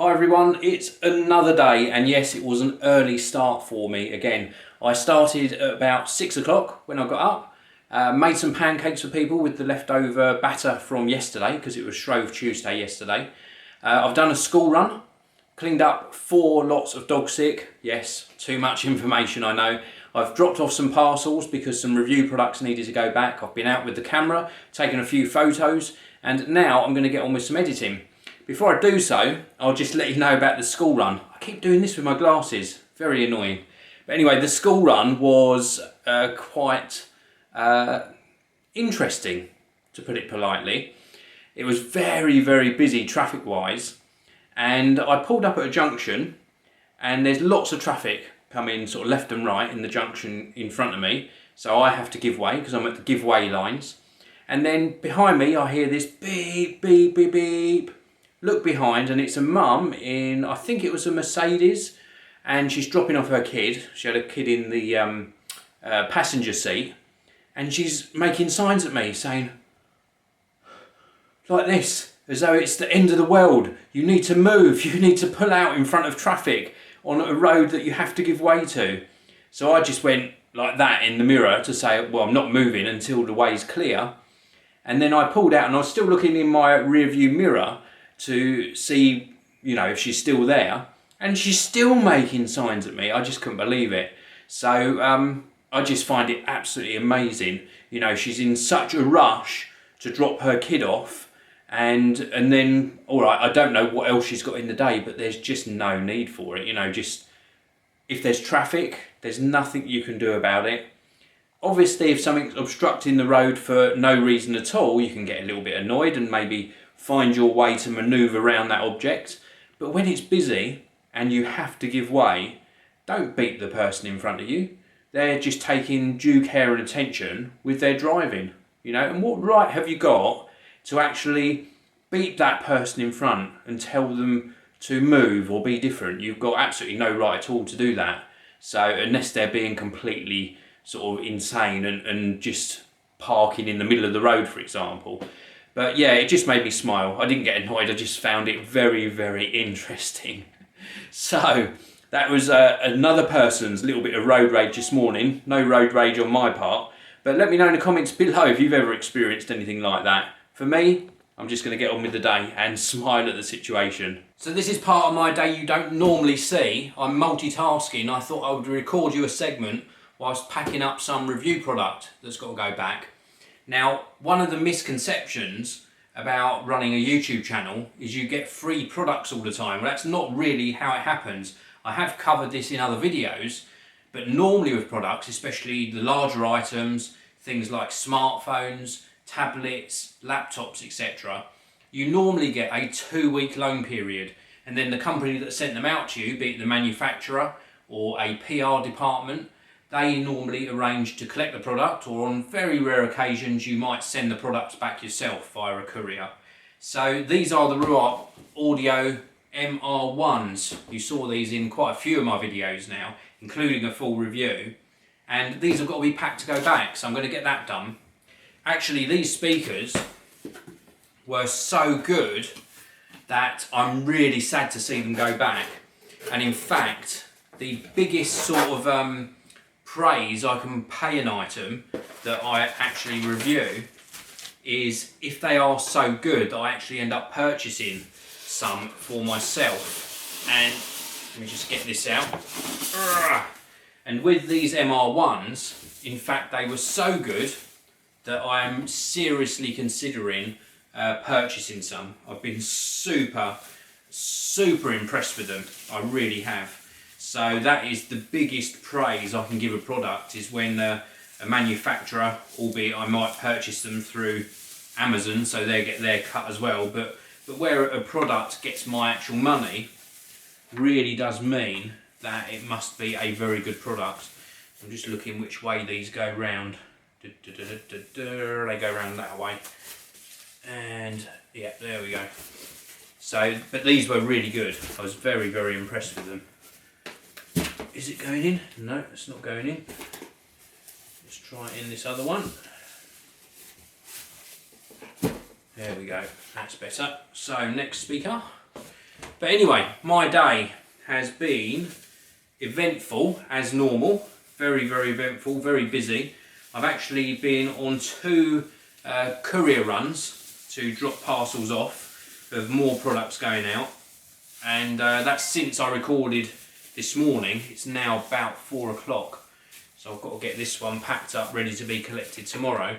Hi everyone, it's another day, and yes, it was an early start for me again. I started at about 6 o'clock when I got up, made some pancakes for people with the leftover batter from yesterday because it was Shrove Tuesday yesterday. I've done a school run, cleaned up 4 lots of dog sick. Yes, too much information, I know. I've dropped off some parcels because some review products needed to go back. I've been out with the camera, taken a few photos, and now I'm going to get on with some editing. Before I do so, I'll just let you know about the school run. I keep doing this with my glasses, very annoying. But anyway, the school run was quite interesting, to put it politely. It was very, very busy traffic-wise, and I pulled up at a junction, and there's lots of traffic coming sort of left and right in the junction in front of me, so I have to give way because I'm at the give way lines. And then behind me I hear this beep, beep, beep, beep. Look behind, and it's a mum in, I think it was a Mercedes, and she's dropping off her kid. She had a kid in the passenger seat, and she's making signs at me saying, like this, as though it's the end of the world. You need to move, you need to pull out in front of traffic on a road that you have to give way to. So I just went like that in the mirror to say, well, I'm not moving until the way's clear. And then I pulled out, and I was still looking in my rear view mirror to see, you know, if she's still there, and she's still making signs at me. I just couldn't believe it. So I just find it absolutely amazing. You know, she's in such a rush to drop her kid off, and then, all right, I don't know what else she's got in the day, but there's just no need for it. You know, just if there's traffic, there's nothing you can do about it. Obviously, if something's obstructing the road for no reason at all, you can get a little bit annoyed and maybe find your way to manoeuvre around that object. But when it's busy and you have to give way, don't beat the person in front of you. They're just taking due care and attention with their driving, you know. And what right have you got to actually beat that person in front and tell them to move or be different? You've got absolutely no right at all to do that. So unless they're being completely sort of insane and just parking in the middle of the road, for example. But yeah, it just made me smile. I didn't get annoyed, I just found it very, very interesting. So that was another person's little bit of road rage this morning. No road rage on my part. But let me know in the comments below if you've ever experienced anything like that. For me, I'm just going to get on with the day and smile at the situation. So this is part of my day you don't normally see. I'm multitasking. I thought I would record you a segment whilst packing up some review product that's got to go back. Now, one of the misconceptions about running a YouTube channel is you get free products all the time. Well, that's not really how it happens. I have covered this in other videos, but normally with products, especially the larger items, things like smartphones, tablets, laptops, etc., you normally get a 2-week loan period, and then the company that sent them out to you, be it the manufacturer or a PR department, they normally arrange to collect the product, or on very rare occasions you might send the products back yourself via a courier. So these are the Ruart Audio MR1s. You saw these in quite a few of my videos now, including a full review. And these have got to be packed to go back, so I'm going to get that done. Actually, these speakers were so good that I'm really sad to see them go back. And in fact, the biggest sort of praise I can pay an item that I actually review is if they are so good that I actually end up purchasing some for myself. And let me just get this out. And with these MR1s, in fact, they were so good that I am seriously considering purchasing some. I've been super impressed with them. I really have. So that is the biggest praise I can give a product, is when a manufacturer, albeit I might purchase them through Amazon so they get their cut as well, but where a product gets my actual money really does mean that it must be a very good product. I'm just looking which way these go round. They go round that way. And yeah, there we go. So, but these were really good. I was very, very impressed with them. Is it going in? No, it's not going in. Let's try it in this other one. There we go, that's better. So next speaker, But anyway, my day has been eventful as normal. Very, very eventful, very busy. I've actually been on 2 courier runs to drop parcels off of more products going out. And that's since I recorded this morning. It's now about 4 o'clock. So I've got to get this one packed up, ready to be collected tomorrow.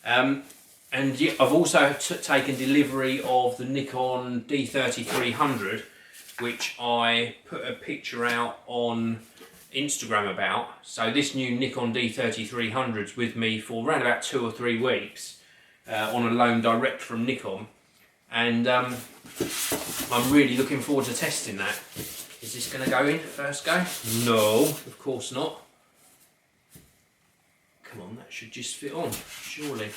And yeah, I've also taken delivery of the Nikon D3300, which I put a picture out on Instagram about. So this new Nikon D3300 is with me for around about 2 or 3 weeks on a loan direct from Nikon. And I'm really looking forward to testing that. Is this going to go in first go? No, of course not. Come on, that should just fit on, surely.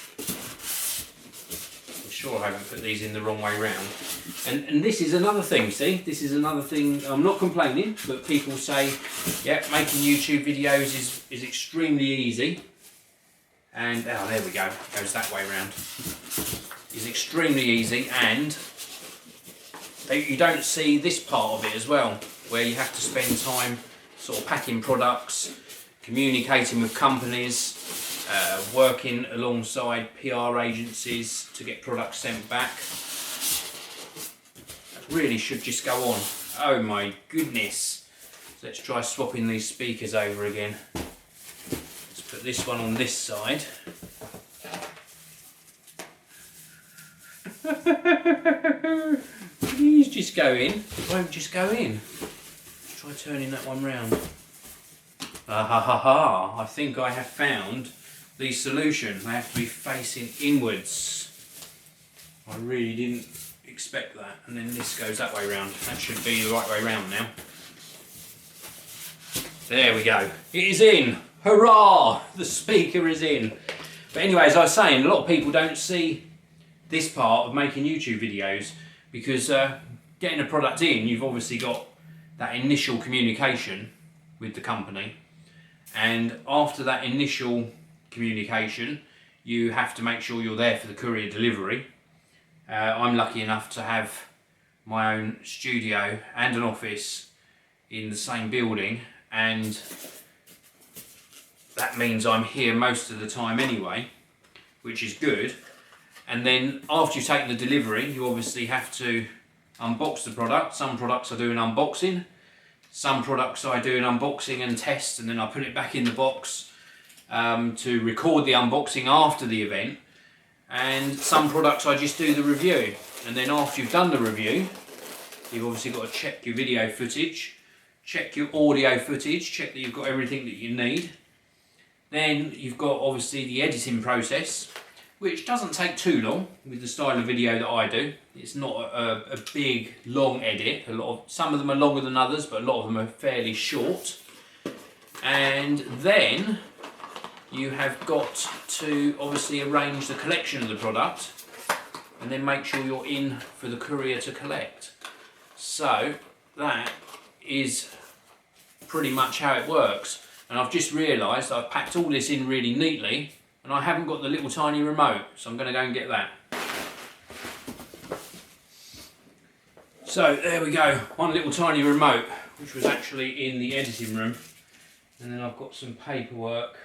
I'm sure I haven't put these in the wrong way round. And this is another thing, see? This is another thing, I'm not complaining, but people say, yeah, making YouTube videos is extremely easy. And, oh, there we go, it goes that way round. It's extremely easy, and you don't see this part of it as well, where you have to spend time sort of packing products, communicating with companies, working alongside PR agencies to get products sent back. That really should just go on. Oh my goodness. So let's try swapping these speakers over again. Let's put this one on this side. Please just go in. It won't just go in. Let's try turning that one round. Ah ha ha ha, I think I have found the solution. They have to be facing inwards. I really didn't expect that. And then this goes that way round. That should be the right way round now. There we go. It is in. Hurrah! The speaker is in. But anyway, as I was saying, a lot of people don't see this part of making YouTube videos because getting a product in, you've obviously got that initial communication with the company. And after that initial communication, you have to make sure you're there for the courier delivery. I'm lucky enough to have my own studio and an office in the same building, and that means I'm here most of the time anyway, which is good. And then after you've taken the delivery, you obviously have to unbox the product. Some products I do an unboxing. Some products I do an unboxing and test, and then I put it back in the box to record the unboxing after the event. And some products I just do the review. And then after you've done the review, you've obviously got to check your video footage, check your audio footage, check that you've got everything that you need. Then you've got obviously the editing process, which doesn't take too long with the style of video that I do. It's not a big, long edit. Some of them are longer than others, but a lot of them are fairly short. And then you have got to obviously arrange the collection of the product and then make sure you're in for the courier to collect. So that is pretty much how it works. And I've just realised I've packed all this in really neatly, and I haven't got the little tiny remote, so I'm going to go and get that. So there we go, one little tiny remote, which was actually in the editing room. And then I've got some paperwork.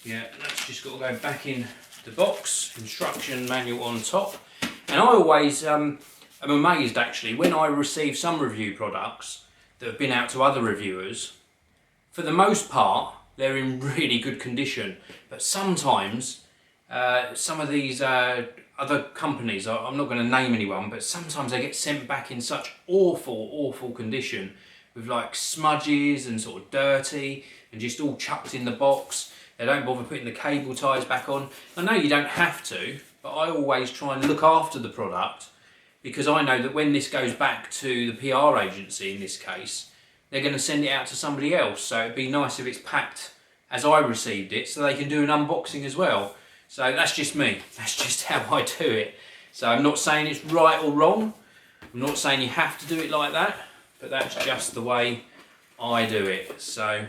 Yeah, that's just got to go back in the box, instruction manual on top. And I always am amazed actually when I receive some review products that have been out to other reviewers. For the most part, they're in really good condition, but sometimes some of these other companies, I'm not going to name anyone, but sometimes they get sent back in such awful condition with like smudges and sort of dirty and just all chucked in the box. They don't bother putting the cable ties back on. I know you don't have to, but I always try and look after the product because I know that when this goes back to the PR agency in this case, they're going to send it out to somebody else. So it'd be nice if it's packed as I received it so they can do an unboxing as well. So that's just me. That's just how I do it. So I'm not saying it's right or wrong. I'm not saying you have to do it like that, but that's just the way I do it. So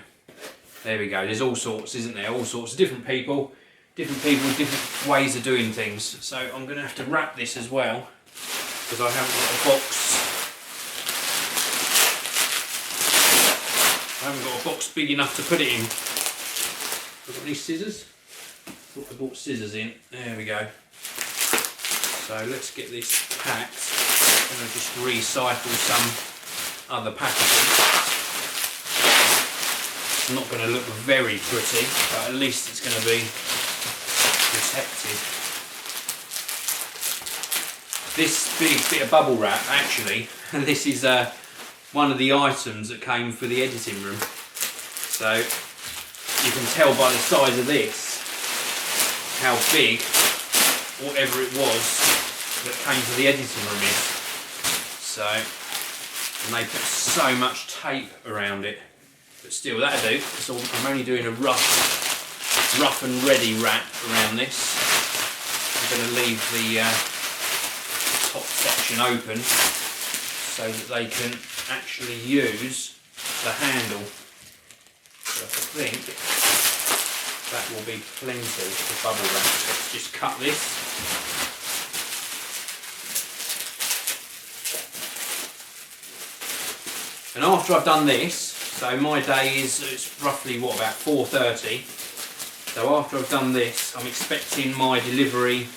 there we go. There's all sorts, isn't there? All sorts of different people with different ways of doing things. So I'm going to have to wrap this as well because I haven't got a box I haven't got a box big enough to put it in. Have I got any scissors? Thought I brought scissors in. There we go. So let's get this packed. I'm going to just recycle some other packaging. It's not going to look very pretty, but at least it's going to be protected. This big bit of bubble wrap, actually, this is one of the items that came for the editing room. So you can tell by the size of this how big whatever it was that came for the editing room is. So, and they put so much tape around it, but still that'll do. So I'm only doing a rough and ready wrap around this. I'm going to leave the top section open so that they can actually use the handle. So I think that will be plenty for bubble wrap. Let's just cut this. And after I've done this, so my day is, it's roughly what, about 4:30. So after I've done this, I'm expecting my delivery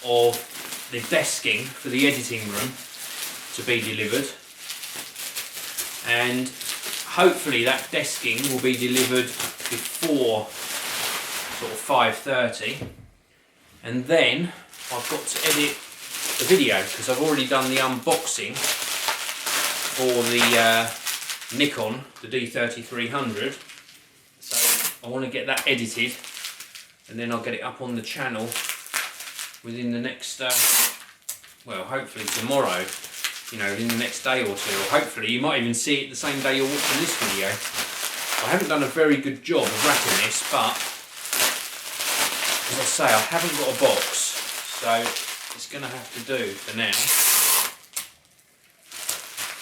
of the desking for the editing room to be delivered. And hopefully that desking will be delivered before sort of 5:30. And then I've got to edit the video because I've already done the unboxing for the Nikon, the D3300. So I want to get that edited and then I'll get it up on the channel within the next, well, hopefully tomorrow, you know, in the next day or two, or hopefully you might even see it the same day you're watching this video. I haven't done a very good job of wrapping this, but as I say, I haven't got a box, so it's going to have to do for now.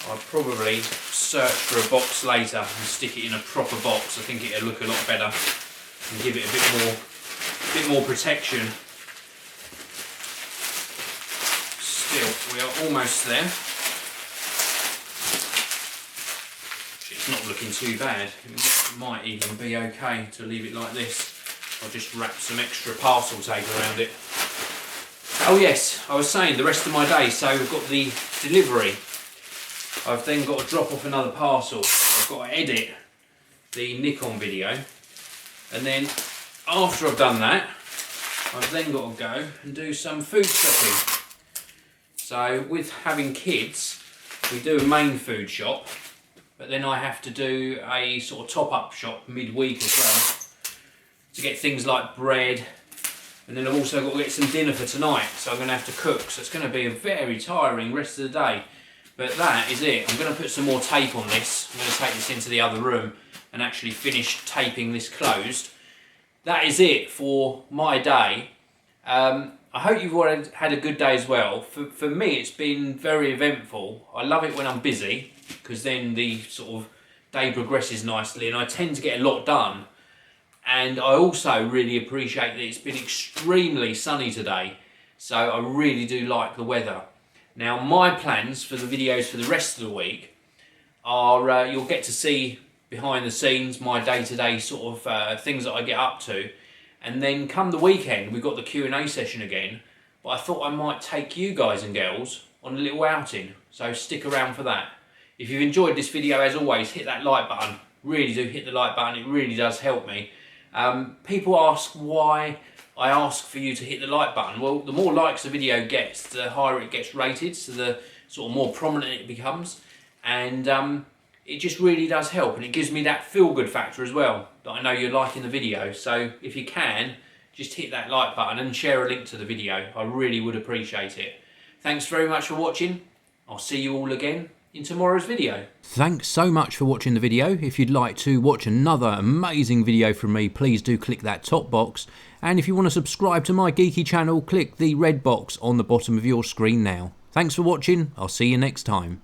I'll probably search for a box later and stick it in a proper box. I think it'll look a lot better and give it a bit more protection. Still, we are almost there. It's not looking too bad. It might even be okay to leave it like this. I'll just wrap some extra parcel tape around it. Oh yes, I was saying the rest of my day, so we've got the delivery. I've then got to drop off another parcel. I've got to edit the Nikon video. And then after I've done that, I've then got to go and do some food shopping. So with having kids, we do a main food shop, but then I have to do a sort of top-up shop midweek as well to get things like bread, and then I've also got to get some dinner for tonight, so I'm going to have to cook, so it's going to be a very tiring rest of the day. But that is it. I'm going to put some more tape on this. I'm going to take this into the other room and actually finish taping this closed. That is it for my day. I hope you've all had a good day as well. For me, it's been very eventful. I love it when I'm busy because then the sort of day progresses nicely and I tend to get a lot done. And I also really appreciate that it's been extremely sunny today. So I really do like the weather. Now my plans for the videos for the rest of the week are you'll get to see behind the scenes my day-to-day sort of things that I get up to, and then come the weekend we've got the Q&A session again, but I thought I might take you guys and girls on a little outing, so stick around for that. If you've enjoyed this video, as always, hit that like button. Really do hit the like button, it really does help me. People ask why I ask for you to hit the like button. Well, the more likes the video gets, the higher it gets rated, so the sort of more prominent it becomes. And it just really does help, and it gives me that feel-good factor as well, that I know you're liking the video. So if you can, just hit that like button and share a link to the video. I really would appreciate it. Thanks very much for watching. I'll see you all again in tomorrow's video. Thanks so much for watching the video. If you'd like to watch another amazing video from me, please do click that top box. And if you want to subscribe to my geeky channel, click the red box on the bottom of your screen now. Thanks for watching. I'll see you next time.